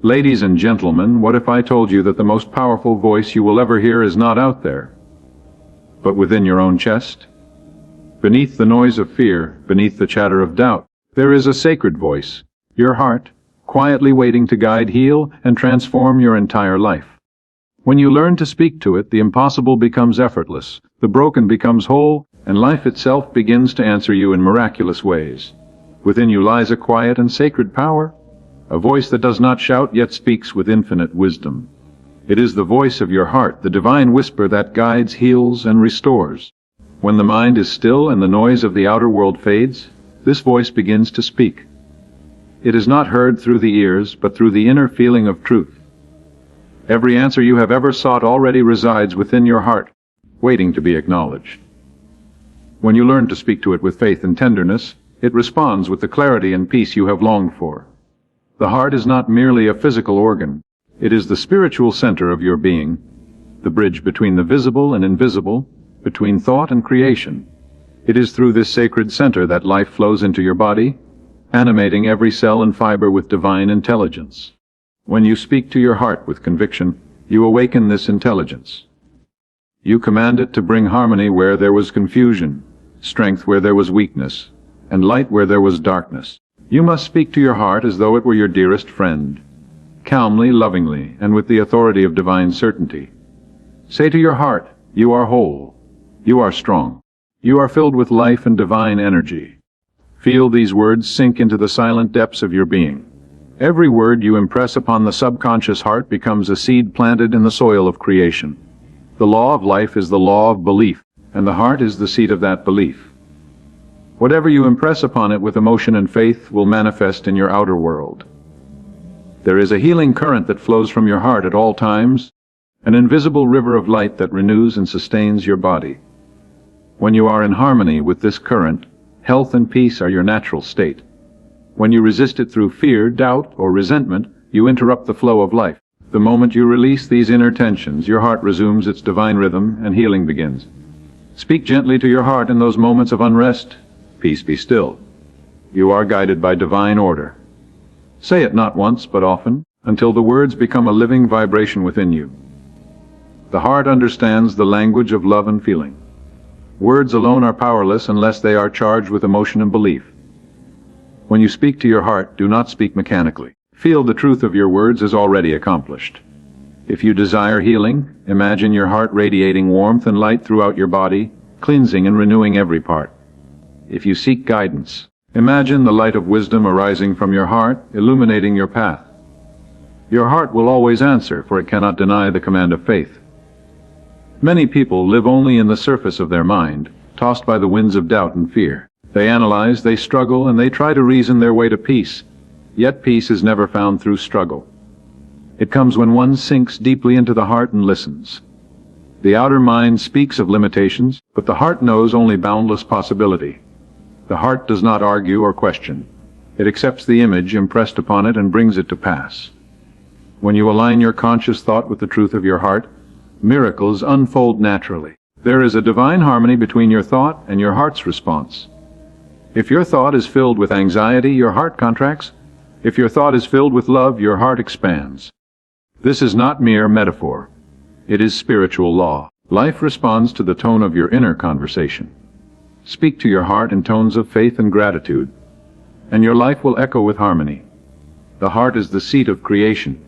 Ladies and gentlemen, what if I told you that the most powerful voice you will ever hear is not out there, but within your own chest? Beneath the noise of fear, beneath the chatter of doubt, there is a sacred voice, your heart, quietly waiting to guide, heal, and transform your entire life. When you learn to speak to it, the impossible becomes effortless, the broken becomes whole, and life itself begins to answer you in miraculous ways. Within you lies a quiet and sacred power, a voice that does not shout yet speaks with infinite wisdom. It is the voice of your heart, the divine whisper that guides, heals, and restores. When the mind is still and the noise of the outer world fades, this voice begins to speak. It is not heard through the ears, but through the inner feeling of truth. Every answer you have ever sought already resides within your heart, waiting to be acknowledged. When you learn to speak to it with faith and tenderness, it responds with the clarity and peace you have longed for. The heart is not merely a physical organ. It is the spiritual center of your being, the bridge between the visible and invisible, between thought and creation. It is through this sacred center that life flows into your body, animating every cell and fiber with divine intelligence. When you speak to your heart with conviction, you awaken this intelligence. You command it to bring harmony where there was confusion, strength where there was weakness, and light where there was darkness. You must speak to your heart as though it were your dearest friend, calmly, lovingly, and with the authority of divine certainty. Say to your heart, you are whole, you are strong, you are filled with life and divine energy. Feel these words sink into the silent depths of your being. Every word you impress upon the subconscious heart becomes a seed planted in the soil of creation. The law of life is the law of belief, and the heart is the seat of that belief. Whatever you impress upon it with emotion and faith will manifest in your outer world. There is a healing current that flows from your heart at all times, an invisible river of light that renews and sustains your body. When you are in harmony with this current, health and peace are your natural state. When you resist it through fear, doubt, or resentment, you interrupt the flow of life. The moment you release these inner tensions, your heart resumes its divine rhythm and healing begins. Speak gently to your heart in those moments of unrest. Peace, be still. You are guided by divine order. Say it not once, but often, until the words become a living vibration within you. The heart understands the language of love and feeling. Words alone are powerless unless they are charged with emotion and belief. When you speak to your heart, do not speak mechanically. Feel the truth of your words is already accomplished. If you desire healing, imagine your heart radiating warmth and light throughout your body, cleansing and renewing every part. If you seek guidance, imagine the light of wisdom arising from your heart, illuminating your path. Your heart will always answer, for it cannot deny the command of faith. Many people live only in the surface of their mind, tossed by the winds of doubt and fear. They analyze, they struggle, and they try to reason their way to peace. Yet peace is never found through struggle. It comes when one sinks deeply into the heart and listens. The outer mind speaks of limitations, but the heart knows only boundless possibility. The heart does not argue or question. It accepts the image impressed upon it and brings it to pass. When you align your conscious thought with the truth of your heart, miracles unfold naturally. There is a divine harmony between your thought and your heart's response. If your thought is filled with anxiety, your heart contracts. If your thought is filled with love, your heart expands. This is not mere metaphor. It is spiritual law. Life responds to the tone of your inner conversation. Speak to your heart in tones of faith and gratitude, and your life will echo with harmony. The heart is the seat of creation,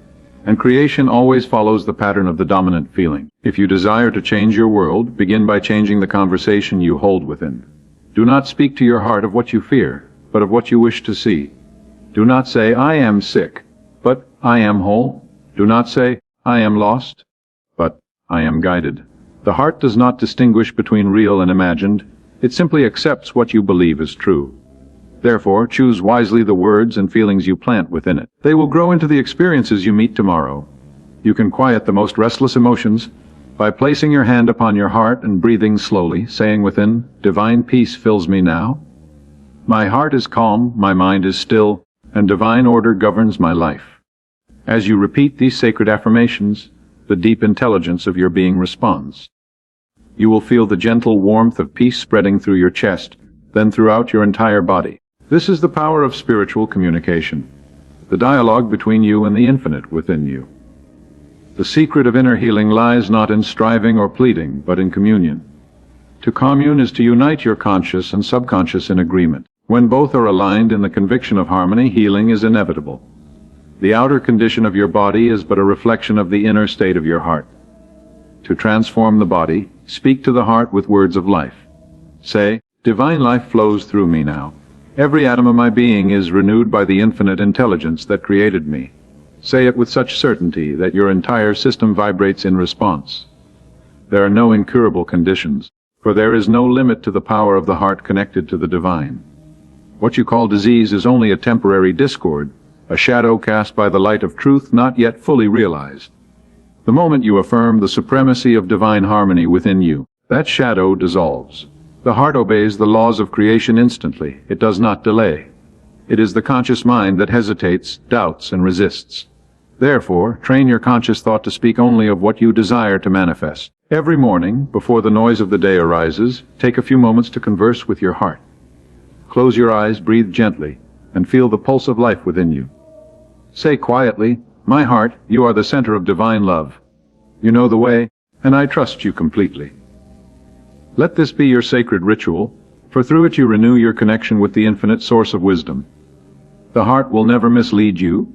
and creation always follows the pattern of the dominant feeling. If you desire to change your world, begin by changing the conversation you hold within. Do not speak to your heart of what you fear, but of what you wish to see. Do not say, I am sick, but I am whole. Do not say, I am lost, but I am guided. The heart does not distinguish between real and imagined. It simply accepts what you believe is true. Therefore, choose wisely the words and feelings you plant within it. They will grow into the experiences you meet tomorrow. You can quiet the most restless emotions by placing your hand upon your heart and breathing slowly, saying within, divine peace fills me now. My heart is calm, my mind is still, and divine order governs my life. As you repeat these sacred affirmations, the deep intelligence of your being responds. You will feel the gentle warmth of peace spreading through your chest, then throughout your entire body. This is the power of spiritual communication. the dialogue between you and the infinite within you. The secret of inner healing lies not in striving or pleading, but in communion. To commune is to unite your conscious and subconscious in agreement. When both are aligned in the conviction of harmony, healing is inevitable. The outer condition of your body is but a reflection of the inner state of your heart. To transform the body, speak to the heart with words of life. Say, "Divine life flows through me now. Every atom of my being is renewed by the infinite intelligence that created me." Say it with such certainty that your entire system vibrates in response. There are no incurable conditions, for there is no limit to the power of the heart connected to the divine. What you call disease is only a temporary discord, a shadow cast by the light of truth not yet fully realized. The moment you affirm the supremacy of divine harmony within you, that shadow dissolves. The heart obeys the laws of creation instantly. It does not delay. It is the conscious mind that hesitates, doubts, and resists. Therefore, train your conscious thought to speak only of what you desire to manifest. Every morning, before the noise of the day arises, take a few moments to converse with your heart. Close your eyes, breathe gently, and feel the pulse of life within you. Say quietly, "My heart, you are the center of divine love. You know the way, and I trust you completely." Let this be your sacred ritual, for through it you renew your connection with the infinite source of wisdom. The heart will never mislead you,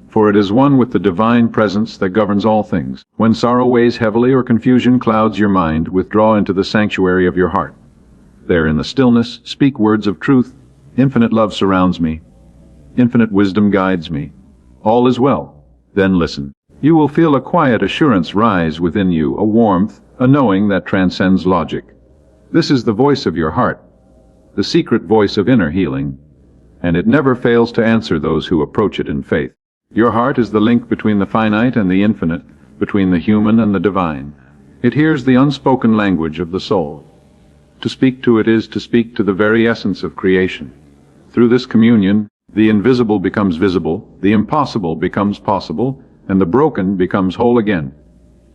for it is one with the divine presence that governs all things. When sorrow weighs heavily or confusion clouds your mind, withdraw into the sanctuary of your heart. There in the stillness, speak words of truth. "Infinite love surrounds me. Infinite wisdom guides me. All is well." Then listen. You will feel a quiet assurance rise within you, a warmth, a knowing that transcends logic. This is the voice of your heart, the secret voice of inner healing, and it never fails to answer those who approach it in faith. Your heart is the link between the finite and the infinite, between the human and the divine. It hears the unspoken language of the soul. To speak to it is to speak to the very essence of creation. Through this communion, the invisible becomes visible, the impossible becomes possible, and the broken becomes whole again.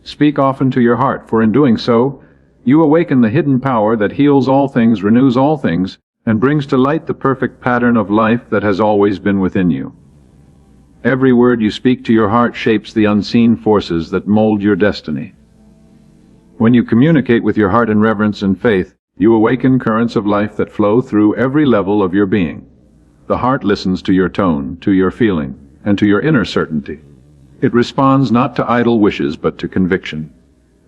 Speak often to your heart, for in doing so, you awaken the hidden power that heals all things, renews all things, and brings to light the perfect pattern of life that has always been within you. Every word you speak to your heart shapes the unseen forces that mold your destiny. When you communicate with your heart in reverence and faith, you awaken currents of life that flow through every level of your being. The heart listens to your tone, to your feeling, and to your inner certainty. It responds not to idle wishes, but to conviction.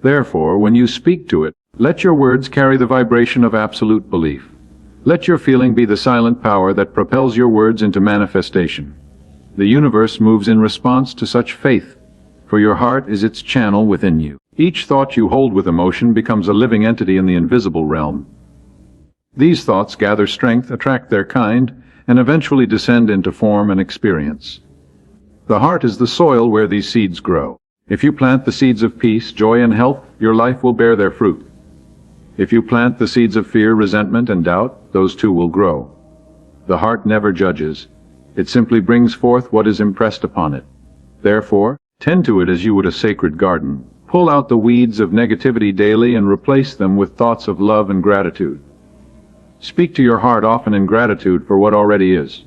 Therefore, when you speak to it, let your words carry the vibration of absolute belief. Let your feeling be the silent power that propels your words into manifestation. The universe moves in response to such faith, for your heart is its channel within you. Each thought you hold with emotion becomes a living entity in the invisible realm. These thoughts gather strength, attract their kind, and eventually descend into form and experience. The heart is the soil where these seeds grow. If you plant the seeds of peace, joy, and health, your life will bear their fruit. If you plant the seeds of fear, resentment, and doubt, those too will grow. The heart never judges. It simply brings forth what is impressed upon it. Therefore, tend to it as you would a sacred garden. Pull out the weeds of negativity daily and replace them with thoughts of love and gratitude. Speak to your heart often in gratitude for what already is.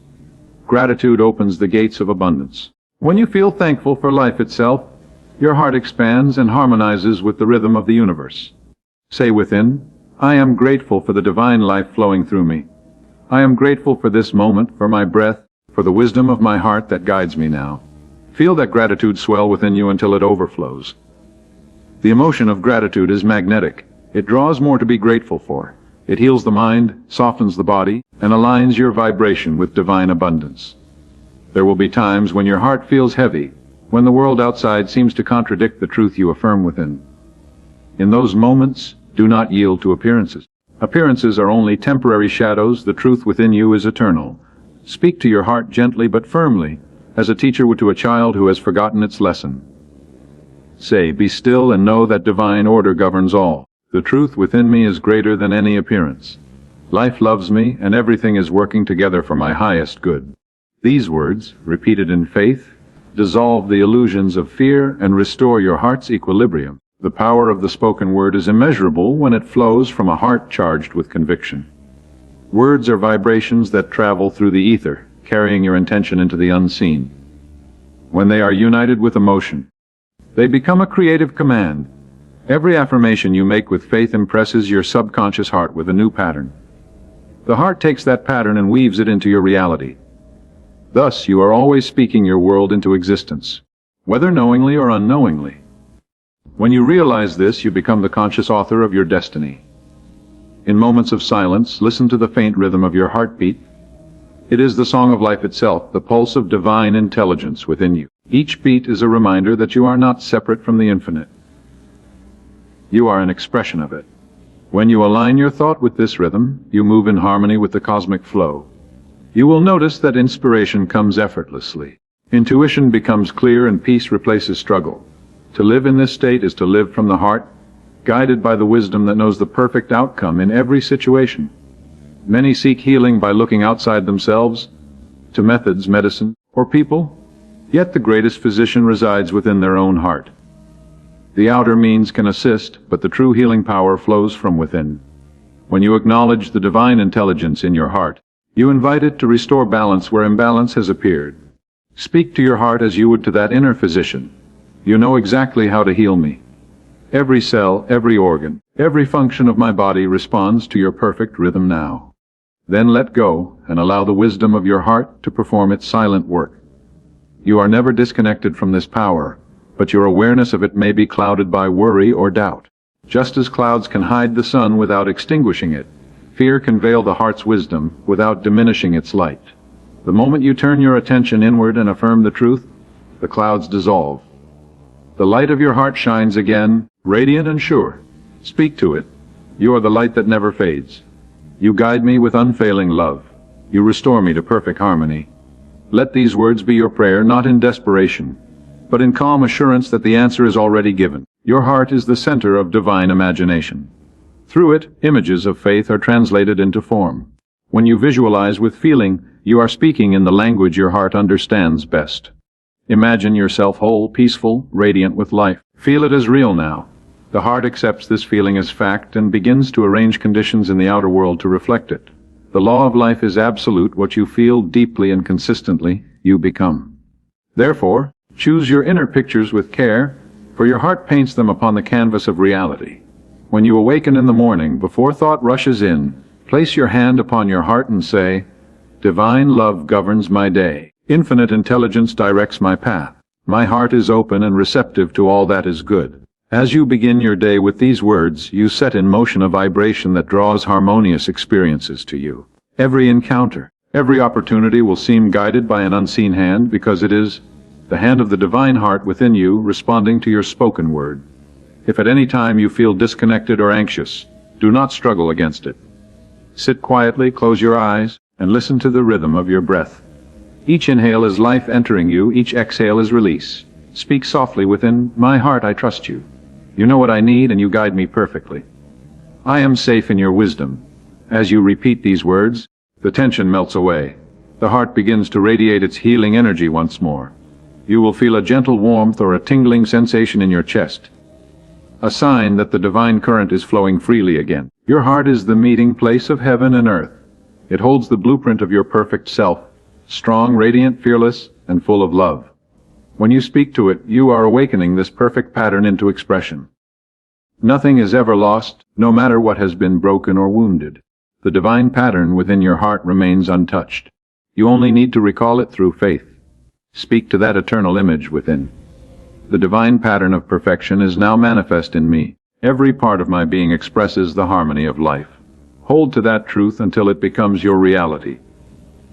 Gratitude opens the gates of abundance. When you feel thankful for life itself, your heart expands and harmonizes with the rhythm of the universe. Say within, "I am grateful for the divine life flowing through me. I am grateful for this moment, for my breath, for the wisdom of my heart that guides me now." Feel that gratitude swell within you until it overflows. The emotion of gratitude is magnetic. It draws more to be grateful for. It heals the mind, softens the body, and aligns your vibration with divine abundance. There will be times when your heart feels heavy, when the world outside seems to contradict the truth you affirm within. In those moments, do not yield to appearances. Appearances are only temporary shadows. The truth within you is eternal. Speak to your heart gently but firmly, as a teacher would to a child who has forgotten its lesson. Say, "Be still and know that divine order governs all. The truth within me is greater than any appearance. Life loves me, and everything is working together for my highest good." These words, repeated in faith, dissolve the illusions of fear and restore your heart's equilibrium. The power of the spoken word is immeasurable when it flows from a heart charged with conviction. Words are vibrations that travel through the ether, carrying your intention into the unseen. when they are united with emotion. They become a creative command. Every affirmation you make with faith impresses your subconscious heart with a new pattern. The heart takes that pattern and weaves it into your reality. Thus, you are always speaking your world into existence, whether knowingly or unknowingly. When you realize this, you become the conscious author of your destiny. In moments of silence, listen to the faint rhythm of your heartbeat. It is the song of life itself, the pulse of divine intelligence within you. Each beat is a reminder that you are not separate from the infinite. You are an expression of it. When you align your thought with this rhythm, you move in harmony with the cosmic flow. You will notice that inspiration comes effortlessly. Intuition becomes clear and peace replaces struggle. To live in this state is to live from the heart, guided by the wisdom that knows the perfect outcome in every situation. Many seek healing by looking outside themselves, to methods, medicine, or people, yet the greatest physician resides within their own heart. The outer means can assist, but the true healing power flows from within. When you acknowledge the divine intelligence in your heart, you invite it to restore balance where imbalance has appeared. Speak to your heart as you would to that inner physician. You know exactly how to heal me. Every cell, every organ, every function of my body responds to your perfect rhythm now. Then let go and allow the wisdom of your heart to perform its silent work. You are never disconnected from this power, but your awareness of it may be clouded by worry or doubt. Just as clouds can hide the sun without extinguishing it, fear can veil the heart's wisdom without diminishing its light. The moment you turn your attention inward and affirm the truth, the clouds dissolve. The light of your heart shines again, radiant and sure. Speak to it. You are the light that never fades. You guide me with unfailing love. You restore me to perfect harmony. Let these words be your prayer, not in desperation, but in calm assurance that the answer is already given. Your heart is the center of divine imagination. Through it, images of faith are translated into form. When you visualize with feeling, you are speaking in the language your heart understands best. Imagine yourself whole, peaceful, radiant with life. Feel it as real now. The heart accepts this feeling as fact and begins to arrange conditions in the outer world to reflect it. The law of life is absolute. What you feel deeply and consistently, you become. Therefore, choose your inner pictures with care, for your heart paints them upon the canvas of reality. When you awaken in the morning, before thought rushes in, place your hand upon your heart and say, "Divine love governs my day. Infinite intelligence directs my path. My heart is open and receptive to all that is good." As you begin your day with these words, you set in motion a vibration that draws harmonious experiences to you. Every encounter, every opportunity will seem guided by an unseen hand, because it is the hand of the divine heart within you responding to your spoken word. If at any time you feel disconnected or anxious, do not struggle against it. Sit quietly, close your eyes, and listen to the rhythm of your breath. Each inhale is life entering you, each exhale is release. Speak softly within, "My heart, I trust you. You know what I need and you guide me perfectly. I am safe in your wisdom." As you repeat these words, the tension melts away. The heart begins to radiate its healing energy once more. You will feel a gentle warmth or a tingling sensation in your chest, a sign that the divine current is flowing freely again. Your heart is the meeting place of heaven and earth. It holds the blueprint of your perfect self, strong, radiant, fearless, and full of love. When you speak to it, you are awakening this perfect pattern into expression. Nothing is ever lost, no matter what has been broken or wounded. The divine pattern within your heart remains untouched. You only need to recall it through faith. Speak to that eternal image within. The divine pattern of perfection is now manifest in me. Every part of my being expresses the harmony of life. Hold to that truth until it becomes your reality.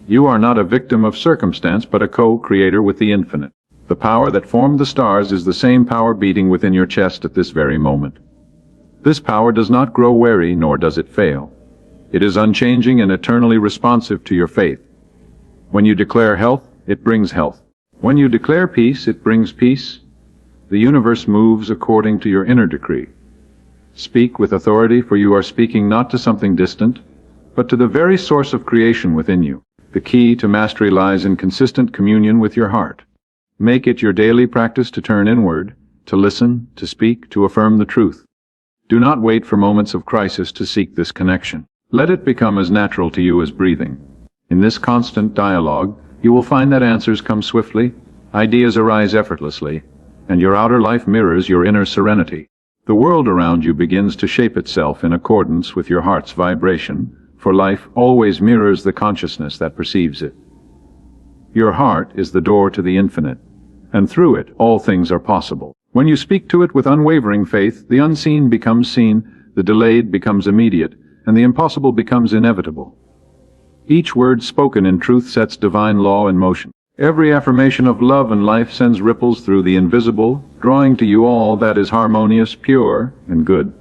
You are not a victim of circumstance, but a co-creator with the infinite. The power that formed the stars is the same power beating within your chest at this very moment. This power does not grow weary, nor does it fail. It is unchanging and eternally responsive to your faith. When you declare health, it brings health. When you declare peace, it brings peace. The universe moves according to your inner decree. Speak with authority, for you are speaking not to something distant, but to the very source of creation within you. The key to mastery lies in consistent communion with your heart. Make it your daily practice to turn inward, to listen, to speak, to affirm the truth. Do not wait for moments of crisis to seek this connection. Let it become as natural to you as breathing. In this constant dialogue, you will find that answers come swiftly, Ideas arise effortlessly, and your outer life mirrors your inner serenity. The world around you begins to shape itself in accordance with your heart's vibration, for life always mirrors the consciousness that perceives it. Your heart is the door to the infinite, and through it all things are possible. When you speak to it with unwavering faith, the unseen becomes seen, the delayed becomes immediate, and the impossible becomes inevitable. Each word spoken in truth sets divine law in motion. Every affirmation of love and life sends ripples through the invisible, drawing to you all that is harmonious, pure, and good.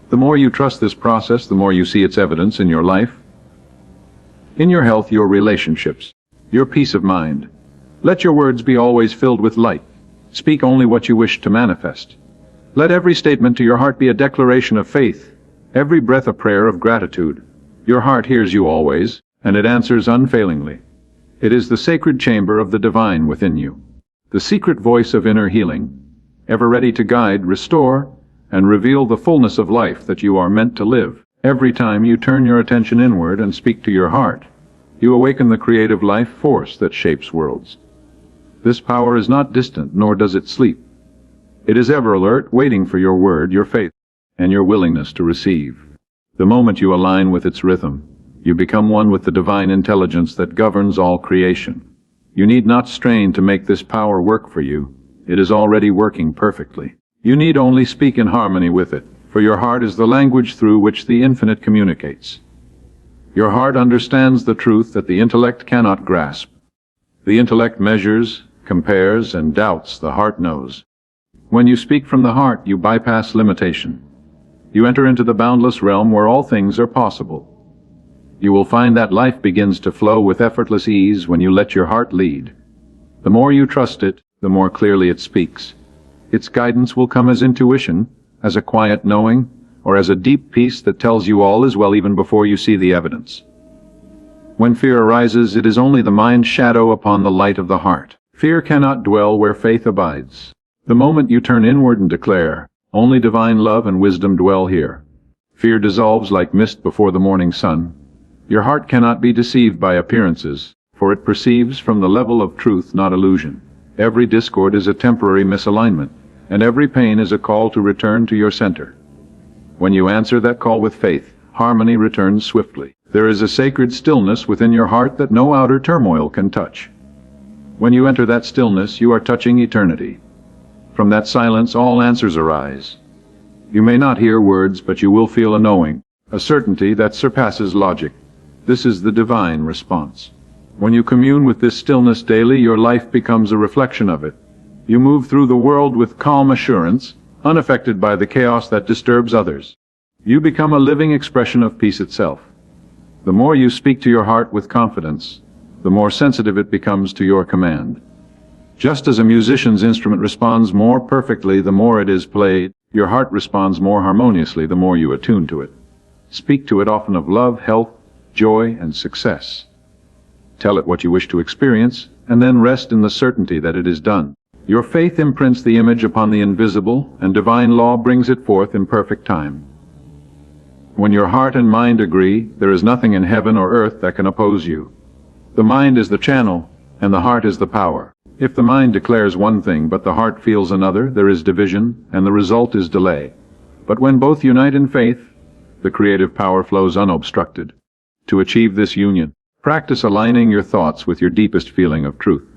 The more you trust this process, the more you see its evidence in your life, in your health, your relationships, your peace of mind. Let your words be always filled with light. Speak only what you wish to manifest. Let every statement to your heart be a declaration of faith, every breath a prayer of gratitude. Your heart hears you always, and it answers unfailingly. It is the sacred chamber of the divine within you, the secret voice of inner healing, ever ready to guide, restore, and reveal the fullness of life that you are meant to live. Every time you turn your attention inward and speak to your heart, you awaken the creative life force that shapes worlds. This power is not distant, nor does it sleep. It is ever alert, waiting for your word, your faith, and your willingness to receive. The moment you align with its rhythm, you become one with the divine intelligence that governs all creation. You need not strain to make this power work for you. It is already working perfectly. You need only speak in harmony with it, for your heart is the language through which the infinite communicates. Your heart understands the truth that the intellect cannot grasp. The intellect measures, compares, and doubts. The heart knows. When you speak from the heart, you bypass limitation. You enter into the boundless realm where all things are possible. You will find that life begins to flow with effortless ease when you let your heart lead. The more you trust it, the more clearly it speaks. Its guidance will come as intuition, as a quiet knowing, or as a deep peace that tells you all is well even before you see the evidence. When fear arises, it is only the mind's shadow upon the light of the heart. Fear cannot dwell where faith abides. The moment you turn inward and declare, only divine love and wisdom dwell here, fear dissolves like mist before the morning sun. Your heart cannot be deceived by appearances, for it perceives from the level of truth, not illusion. Every discord is a temporary misalignment, and every pain is a call to return to your center. When you answer that call with faith, harmony returns swiftly. There is a sacred stillness within your heart that no outer turmoil can touch. When you enter that stillness, you are touching eternity. From that silence, all answers arise. You may not hear words, but you will feel a knowing, a certainty that surpasses logic. This is the divine response. When you commune with this stillness daily, your life becomes a reflection of it. You move through the world with calm assurance, unaffected by the chaos that disturbs others. You become a living expression of peace itself. The more you speak to your heart with confidence, the more sensitive it becomes to your command. Just as a musician's instrument responds more perfectly the more it is played, your heart responds more harmoniously the more you attune to it. Speak to it often of love, health, joy, and success. Tell it what you wish to experience, and then rest in the certainty that it is done. Your faith imprints the image upon the invisible, and divine law brings it forth in perfect time. When your heart and mind agree, there is nothing in heaven or earth that can oppose you. The mind is the channel, and the heart is the power. If the mind declares one thing, but the heart feels another, there is division, and the result is delay. But when both unite in faith, the creative power flows unobstructed. To achieve this union, practice aligning your thoughts with your deepest feeling of truth.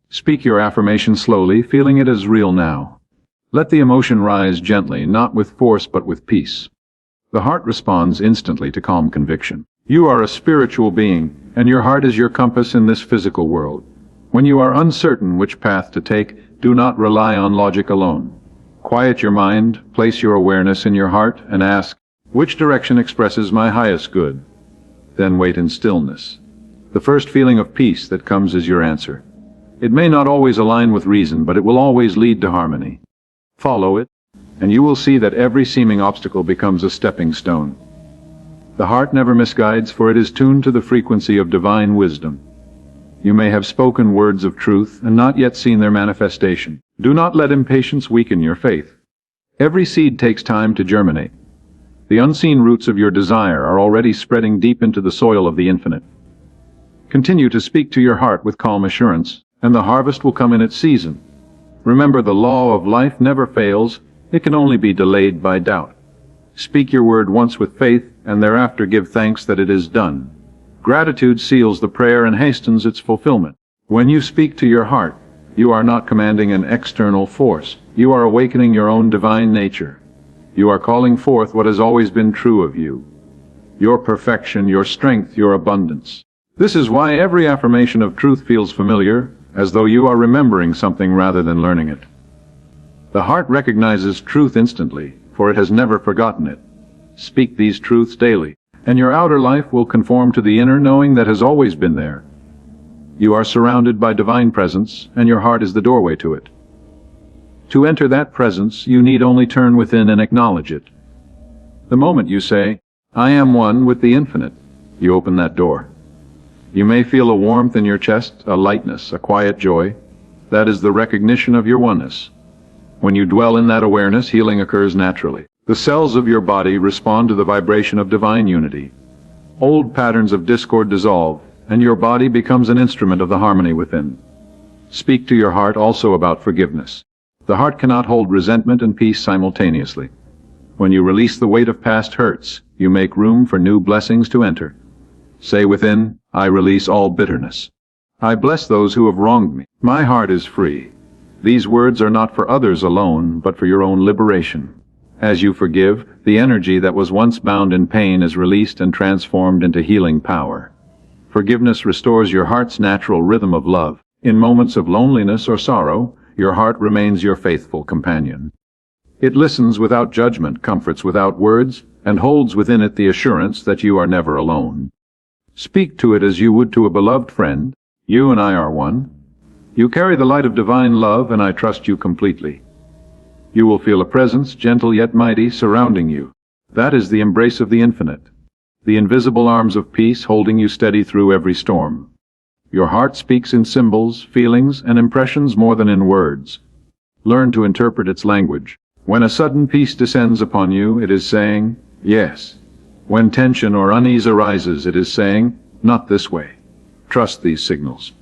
Speak your affirmation slowly, feeling it as real now. Let the emotion rise gently, not with force but with peace. The heart responds instantly to calm conviction. You are a spiritual being, and your heart is your compass in this physical world. When you are uncertain which path to take, do not rely on logic alone. Quiet your mind, place your awareness in your heart, and ask, which direction expresses my highest good? Then wait in stillness. The first feeling of peace that comes is your answer. It may not always align with reason, but it will always lead to harmony. Follow it, and you will see that every seeming obstacle becomes a stepping stone. The heart never misguides, for it is tuned to the frequency of divine wisdom. You may have spoken words of truth and not yet seen their manifestation. Do not let impatience weaken your faith. Every seed takes time to germinate. The unseen roots of your desire are already spreading deep into the soil of the infinite. Continue to speak to your heart with calm assurance, and the harvest will come in its season. Remember, the law of life never fails. It can only be delayed by doubt. Speak your word once with faith, and thereafter give thanks that it is done. Gratitude seals the prayer and hastens its fulfillment. When you speak to your heart, you are not commanding an external force. You are awakening your own divine nature. You are calling forth what has always been true of you. Your perfection, your strength, your abundance. This is why every affirmation of truth feels familiar, as though you are remembering something rather than learning it. The heart recognizes truth instantly, for it has never forgotten it. Speak these truths daily, and your outer life will conform to the inner knowing that has always been there. You are surrounded by divine presence, and your heart is the doorway to it. To enter that presence, you need only turn within and acknowledge it. The moment you say, "I am one with the infinite," you open that door. You may feel a warmth in your chest, a lightness, a quiet joy. That is the recognition of your oneness. When you dwell in that awareness, healing occurs naturally. The cells of your body respond to the vibration of divine unity. Old patterns of discord dissolve, and your body becomes an instrument of the harmony within. Speak to your heart also about forgiveness. The heart cannot hold resentment and peace simultaneously. When you release the weight of past hurts, you make room for new blessings to enter. Say within, "I release all bitterness. I bless those who have wronged me. My heart is free." These words are not for others alone, but for your own liberation. As you forgive, the energy that was once bound in pain is released and transformed into healing power. Forgiveness restores your heart's natural rhythm of love. In moments of loneliness or sorrow, your heart remains your faithful companion. It listens without judgment, comforts without words, and holds within it the assurance that you are never alone. Speak to it as you would to a beloved friend. "You and I are one. You carry the light of divine love, and I trust you completely." You will feel a presence, gentle yet mighty, surrounding you. That is the embrace of the infinite, the invisible arms of peace holding you steady through every storm. Your heart speaks in symbols, feelings, and impressions more than in words. Learn to interpret its language. When a sudden peace descends upon you, it is saying, "Yes." When tension or unease arises, it is saying, "Not this way." Trust these signals.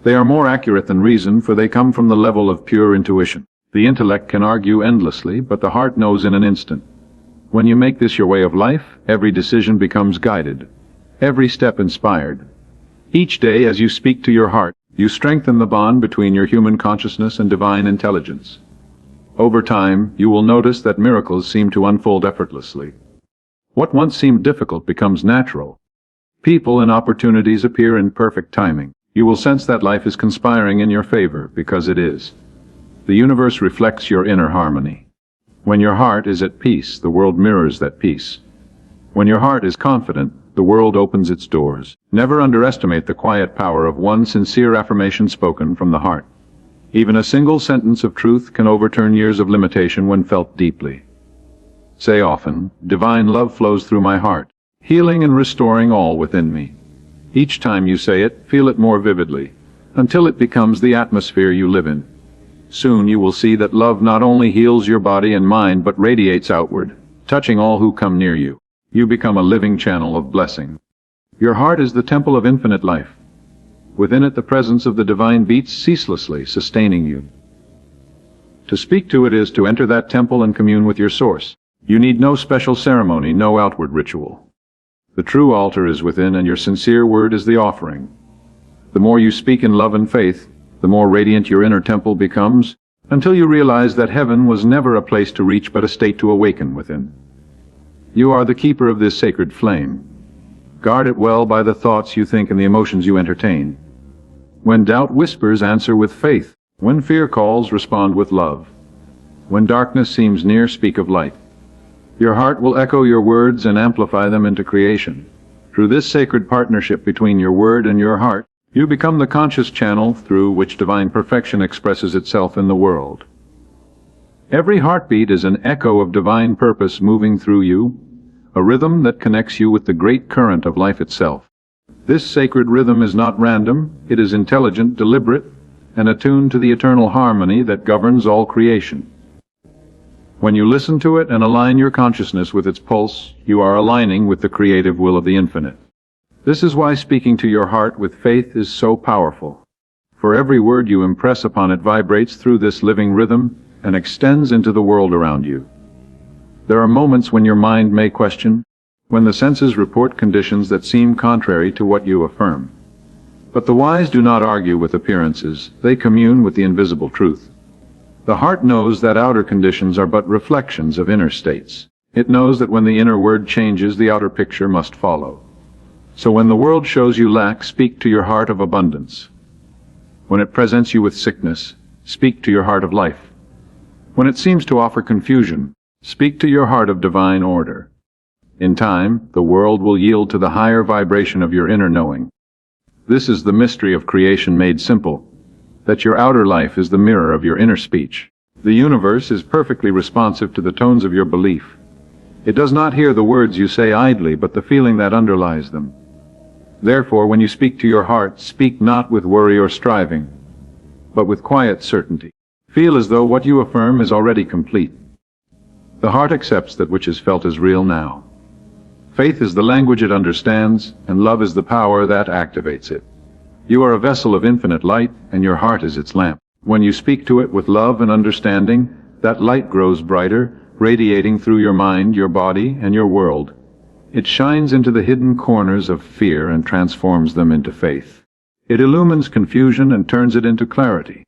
They are more accurate than reason, for they come from the level of pure intuition. The intellect can argue endlessly, but the heart knows in an instant. When you make this your way of life, every decision becomes guided, every step inspired. Each day, as you speak to your heart, you strengthen the bond between your human consciousness and divine intelligence. Over time, you will notice that miracles seem to unfold effortlessly. What once seemed difficult becomes natural. People and opportunities appear in perfect timing. You will sense that life is conspiring in your favor, because it is. The universe reflects your inner harmony. When your heart is at peace, the world mirrors that peace. When your heart is confident, the world opens its doors. Never underestimate the quiet power of one sincere affirmation spoken from the heart. Even a single sentence of truth can overturn years of limitation when felt deeply. Say often, "Divine love flows through my heart, healing and restoring all within me." Each time you say it, feel it more vividly, until it becomes the atmosphere you live in. Soon you will see that love not only heals your body and mind, but radiates outward, touching all who come near you. You become a living channel of blessing. Your heart is the temple of infinite life. Within it the presence of the divine beats ceaselessly, sustaining you. To speak to it is to enter that temple and commune with your source. You need no special ceremony, no outward ritual. The true altar is within, and your sincere word is the offering. The more you speak in love and faith, the more radiant your inner temple becomes, until you realize that heaven was never a place to reach but a state to awaken within. You are the keeper of this sacred flame. Guard it well by the thoughts you think and the emotions you entertain. When doubt whispers, answer with faith. When fear calls, respond with love. When darkness seems near, speak of light. Your heart will echo your words and amplify them into creation. Through this sacred partnership between your word and your heart, you become the conscious channel through which divine perfection expresses itself in the world. Every heartbeat is an echo of divine purpose moving through you, a rhythm that connects you with the great current of life itself. This sacred rhythm is not random, it is intelligent, deliberate, and attuned to the eternal harmony that governs all creation. When you listen to it and align your consciousness with its pulse, you are aligning with the creative will of the infinite. This is why speaking to your heart with faith is so powerful. For every word you impress upon it vibrates through this living rhythm and extends into the world around you. There are moments when your mind may question, when the senses report conditions that seem contrary to what you affirm. But the wise do not argue with appearances, they commune with the invisible truth. The heart knows that outer conditions are but reflections of inner states. It knows that when the inner word changes, the outer picture must follow. So when the world shows you lack, speak to your heart of abundance. When it presents you with sickness, speak to your heart of life. When it seems to offer confusion, speak to your heart of divine order. In time, the world will yield to the higher vibration of your inner knowing. This is the mystery of creation made simple, that your outer life is the mirror of your inner speech. The universe is perfectly responsive to the tones of your belief. It does not hear the words you say idly, but the feeling that underlies them. Therefore, when you speak to your heart, speak not with worry or striving, but with quiet certainty. Feel as though what you affirm is already complete. The heart accepts that which is felt is real now. Faith is the language it understands, and love is the power that activates it. You are a vessel of infinite light, and your heart is its lamp. When you speak to it with love and understanding, that light grows brighter, radiating through your mind, your body, and your world. It shines into the hidden corners of fear and transforms them into faith. It illumines confusion and turns it into clarity.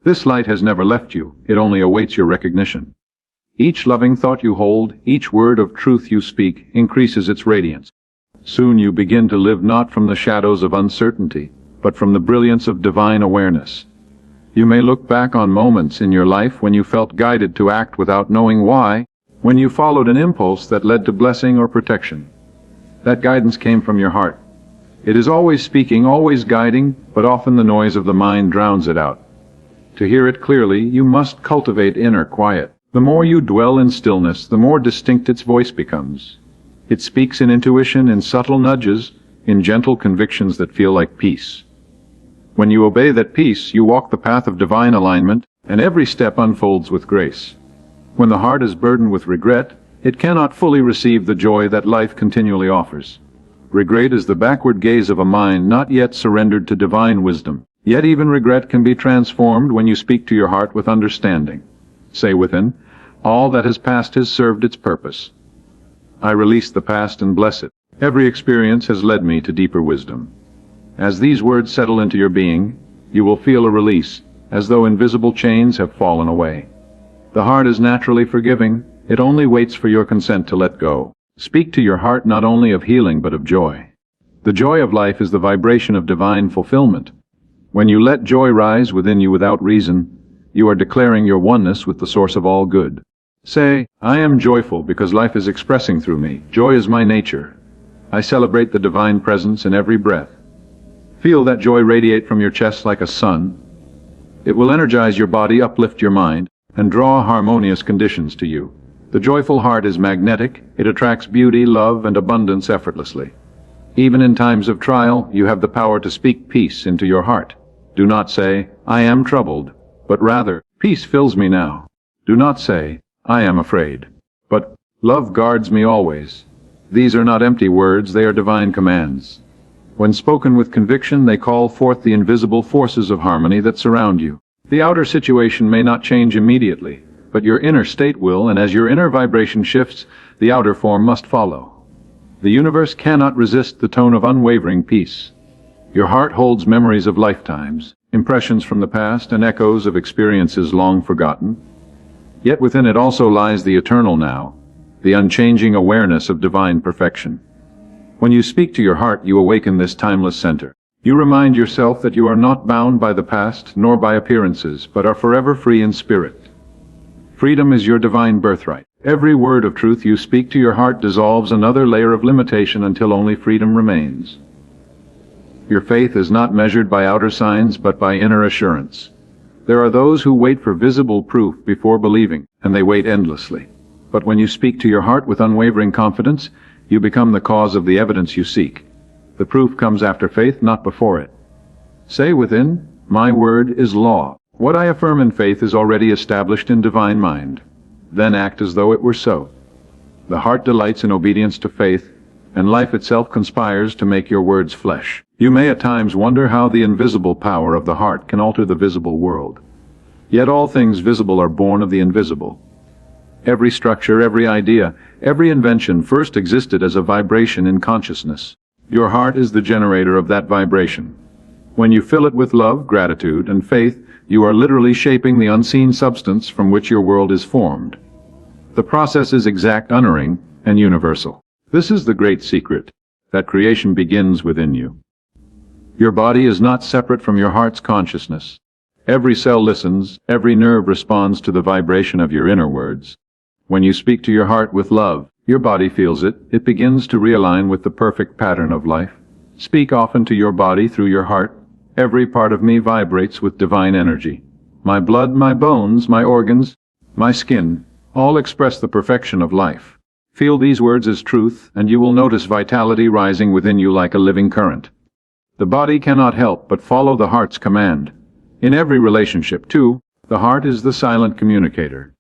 This light has never left you, it only awaits your recognition. Each loving thought you hold, each word of truth you speak, increases its radiance. Soon you begin to live not from the shadows of uncertainty, but from the brilliance of divine awareness. You may look back on moments in your life when you felt guided to act without knowing why, when you followed an impulse that led to blessing or protection. That guidance came from your heart. It is always speaking, always guiding, but often the noise of the mind drowns it out. To hear it clearly, you must cultivate inner quiet. The more you dwell in stillness, the more distinct its voice becomes. It speaks in intuition, in subtle nudges, in gentle convictions that feel like peace. When you obey that peace, you walk the path of divine alignment, and every step unfolds with grace. When the heart is burdened with regret, it cannot fully receive the joy that life continually offers. Regret is the backward gaze of a mind not yet surrendered to divine wisdom. Yet even regret can be transformed when you speak to your heart with understanding. Say within, all that has passed has served its purpose. I release the past and bless it. Every experience has led me to deeper wisdom. As these words settle into your being, you will feel a release, as though invisible chains have fallen away. The heart is naturally forgiving. It only waits for your consent to let go. Speak to your heart not only of healing but of joy. The joy of life is the vibration of divine fulfillment. When you let joy rise within you without reason, you are declaring your oneness with the source of all good. Say, I am joyful because life is expressing through me. Joy is my nature. I celebrate the divine presence in every breath. Feel that joy radiate from your chest like a sun. It will energize your body, uplift your mind, and draw harmonious conditions to you. The joyful heart is magnetic. It attracts beauty, love, and abundance effortlessly. Even in times of trial, you have the power to speak peace into your heart. Do not say, I am troubled, but rather, peace fills me now. Do not say, I am afraid, but love guards me always. These are not empty words, they are divine commands. When spoken with conviction, they call forth the invisible forces of harmony that surround you. The outer situation may not change immediately, but your inner state will, and as your inner vibration shifts, the outer form must follow. The universe cannot resist the tone of unwavering peace. Your heart holds memories of lifetimes, impressions from the past, and echoes of experiences long forgotten. Yet within it also lies the eternal now, the unchanging awareness of divine perfection. When you speak to your heart, you awaken this timeless center. You remind yourself that you are not bound by the past nor by appearances, but are forever free in spirit. Freedom is your divine birthright. Every word of truth you speak to your heart dissolves another layer of limitation until only freedom remains. Your faith is not measured by outer signs, but by inner assurance. There are those who wait for visible proof before believing, and they wait endlessly. But when you speak to your heart with unwavering confidence, you become the cause of the evidence you seek. The proof comes after faith, not before it. Say within, my word is law. What I affirm in faith is already established in divine mind. Then act as though it were so. The heart delights in obedience to faith, and life itself conspires to make your words flesh. You may at times wonder how the invisible power of the heart can alter the visible world. Yet all things visible are born of the invisible. Every structure, every idea, every invention first existed as a vibration in consciousness. Your heart is the generator of that vibration. When you fill it with love, gratitude, and faith, you are literally shaping the unseen substance from which your world is formed. The process is exact, unerring, and universal. This is the great secret, that creation begins within you. Your body is not separate from your heart's consciousness. Every cell listens, every nerve responds to the vibration of your inner words. When you speak to your heart with love, your body feels it. It begins to realign with the perfect pattern of life. Speak often to your body through your heart. Every part of me vibrates with divine energy. My blood, my bones, my organs, my skin, all express the perfection of life. Feel these words as truth, and you will notice vitality rising within you like a living current. The body cannot help but follow the heart's command. In every relationship, too, the heart is the silent communicator.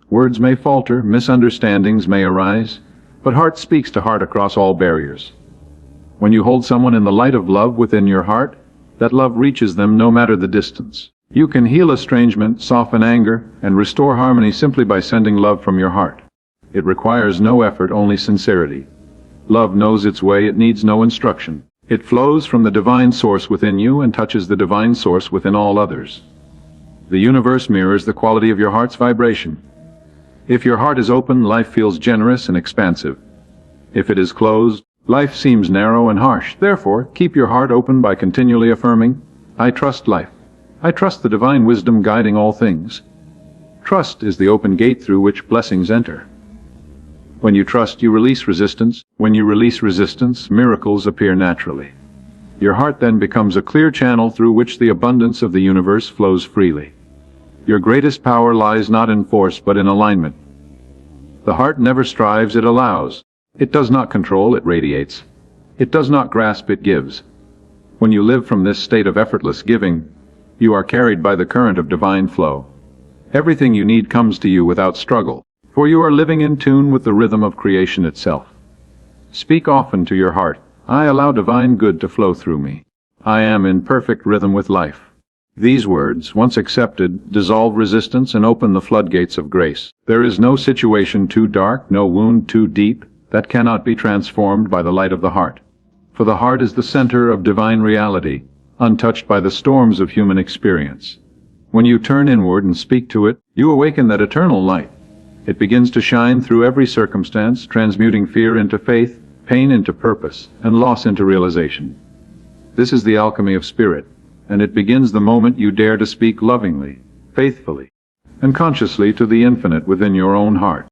Words may falter, misunderstandings may arise, but heart speaks to heart across all barriers. When you hold someone in the light of love within your heart, that love reaches them no matter the distance. You can heal estrangement, soften anger, and restore harmony simply by sending love from your heart. It requires no effort, only sincerity. Love knows its way, it needs no instruction. It flows from the divine source within you and touches the divine source within all others. The universe mirrors the quality of your heart's vibration. If your heart is open, life feels generous and expansive. If it is closed, life seems narrow and harsh. Therefore, keep your heart open by continually affirming, I trust life. I trust the divine wisdom guiding all things. Trust is the open gate through which blessings enter. When you trust, you release resistance. When you release resistance, miracles appear naturally. Your heart then becomes a clear channel through which the abundance of the universe flows freely. Your greatest power lies not in force but in alignment. The heart never strives, it allows. It does not control, it radiates. It does not grasp, it gives. When you live from this state of effortless giving, you are carried by the current of divine flow. Everything you need comes to you without struggle, for you are living in tune with the rhythm of creation itself. Speak often to your heart, I allow divine good to flow through me. I am in perfect rhythm with life. These words, once accepted, dissolve resistance and open the floodgates of grace. There is no situation too dark, no wound too deep, that cannot be transformed by the light of the heart. For the heart is the center of divine reality, untouched by the storms of human experience. When you turn inward and speak to it, you awaken that eternal light. It begins to shine through every circumstance, transmuting fear into faith, pain into purpose, and loss into realization. This is the alchemy of spirit, and it begins the moment you dare to speak lovingly, faithfully, and consciously to the infinite within your own heart.